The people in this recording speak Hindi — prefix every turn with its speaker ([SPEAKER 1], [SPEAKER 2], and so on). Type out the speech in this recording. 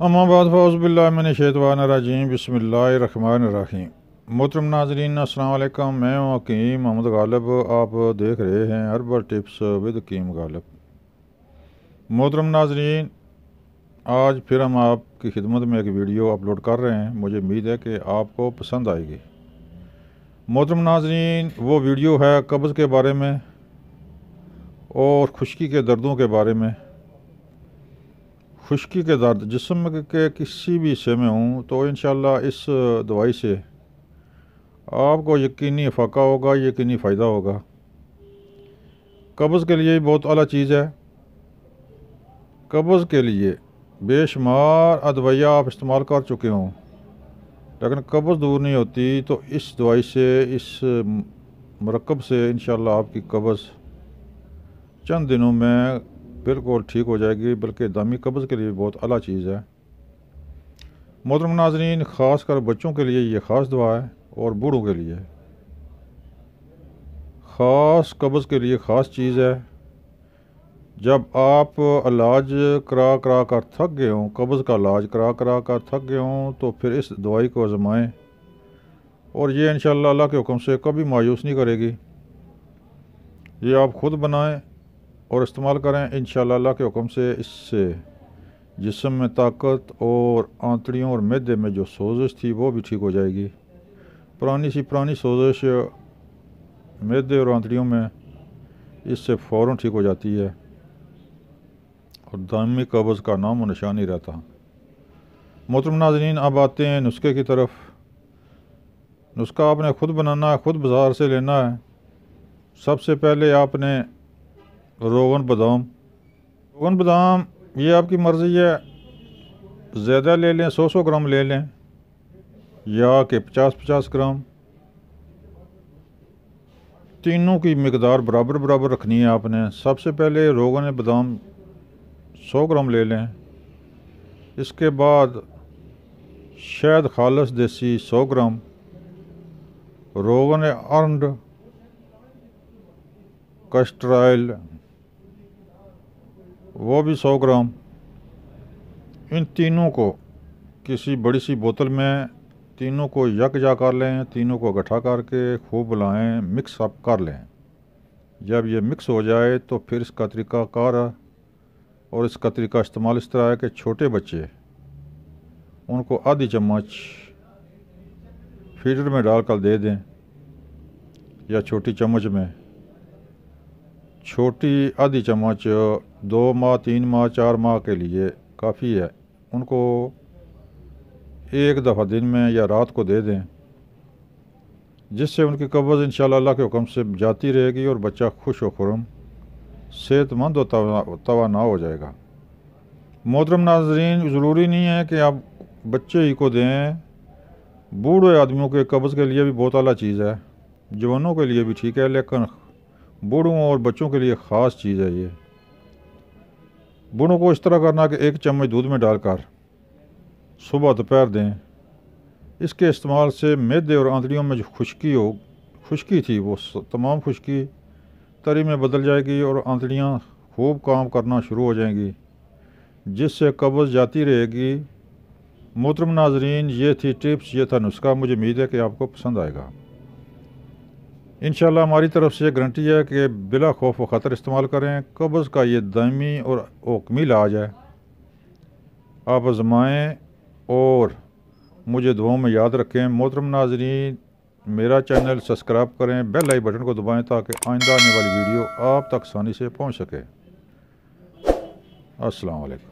[SPEAKER 1] अम्माबाद फ़ौज़ुबिल्लाहिमिनश्शैतानिर्रजीम बिस्मिल्लाहिर्रहमानिर्रहीम। मोहतरम नाज़रीन अस्सलाम वालेकुम। मैं हूँ हकीम मोहम्मद गालिब। आप देख रहे हैं हर्बल टिप्स विद हकीम गालिब। मोहतरम नाज़रीन, आज फिर हम आपकी खिदमत में एक वीडियो अपलोड कर रहे हैं। मुझे उम्मीद है कि आपको पसंद आएगी। मोहतरम नाज़रीन, वो वीडियो है कब्ज़ के बारे में और खुश्की के दर्दों के बारे में। खुश्की के दर्द जिस्म के किसी भी हिस्से में हूँ तो इंशाल्लाह इस दवाई से आपको यकीनी फ़ाका होगा, यकीनी फ़ायदा होगा। कब्ज़ के लिए बहुत आला चीज़ है। कब्ज़ के लिए बेशुमार अदवाइयाँ आप इस्तेमाल कर चुके हों, लेकिन कब्ज़ दूर नहीं होती। तो इस दवाई से, इस मरकब से इंशाल्लाह आपकी कब्ज़ चंद दिनों में बिल्कुल ठीक हो जाएगी। बल्कि दामी कब्ज़ के लिए बहुत आला चीज़ है। मोहतरम नाज़रीन, ख़ास कर बच्चों के लिए ये ख़ास दवा है और बूढ़ों के लिए ख़ास कब्ज़ के लिए ख़ास चीज़ है। जब आप इलाज करा करा कर थक गए हों, कब्ज़ का इलाज करा करा कर थक गए हों, तो फिर इस दवाई को आज़माएं और ये इंशाअल्लाह अल्लाह के हुक्म से कभी मायूस नहीं करेगी। ये आप ख़ुद बनाएं और इस्तेमाल करें। इंशाअल्लाह अल्लाह के हुक्म से इससे जिस्म में ताकत और आंतड़ियों और मैदे में जो सोजिश थी वो भी ठीक हो जाएगी। पुरानी सोजिश मैदे और आंतड़ियों में, इससे फ़ौरन ठीक हो जाती है और दामी कब्ज़ का नाम व निशान नहीं रहता। मोहतरम नाज़रीन, अब आते हैं नुस्खे की तरफ। नुस्खा आपने ख़ुद बनाना है, ख़ुद बाज़ार से लेना है। सबसे पहले आपने रोगन बादाम ये आपकी मर्ज़ी है, ज़्यादा ले लें, 100 ग्राम ले लें या कि 50 ग्राम। तीनों की मिकदार बराबर रखनी है आपने। सबसे पहले रोगन बादाम 100 ग्राम ले लें। इसके बाद शहद खालस देसी 100 ग्राम, रोगन अर्नड, कस्टर ऑयल वो भी 100 ग्राम। इन तीनों को किसी बड़ी सी बोतल में तीनों को यकजा कर लें। तीनों को इकट्ठा करके खूब बुलाएं, मिक्स अप कर लें। जब ये मिक्स हो जाए तो फिर इसका तरीक़ाकार और इसका तरीका इस्तेमाल इस तरह है कि छोटे बच्चे उनको आधी चम्मच फीडर में डालकर दे दें या छोटी चम्मच में। छोटी आधी चम्मच 2 माह, 3 माह, 4 माह के लिए काफ़ी है। उनको एक दफ़ा दिन में या रात को दे दें, जिससे उनकी कब्ज़ इंशाअल्लाह अल्लाह के हुक्म से जाती रहेगी और बच्चा खुश व खुर्रम, सेहतमंद और तवाना हो जाएगा। मोहतरम नाज़रीन, ज़रूरी नहीं है कि आप बच्चे ही को दें। बूढ़े आदमियों के कब्ज़ के लिए भी बहुत आला चीज़ है, जवानों के लिए भी ठीक है, लेकिन बूढ़ों और बच्चों के लिए ख़ास चीज़ है ये। बूढ़ों को इस तरह करना कि 1 चम्मच दूध में डालकर सुबह दोपहर दें। इसके इस्तेमाल से मैदे और आंतड़ियों में जो खुश्की थी वो तमाम खुश्की तरी में बदल जाएगी और आंतड़ियाँ खूब काम करना शुरू हो जाएंगी, जिससे कब्ज़ जाती रहेगी। मोहतरम नाज़रीन, ये थी टिप्स, ये था नुस्खा। मुझे उम्मीद है कि आपको पसंद आएगा। इंशाअल्लाह हमारी तरफ से गारंटी है कि बिला खौफ व ख़तर इस्तेमाल करें। कब्ज़ का ये दायमी और हुक्मी इलाज है। आप आज़माएं और मुझे दुआओं में याद रखें। मोहतरम नाज़रीन, मेरा चैनल सब्सक्राइब करें, बेल आई बटन को दबाएं ताकि आइंदा आने वाली वीडियो आप तक आसानी से पहुंच सके। अस्सलाम वालेकुम।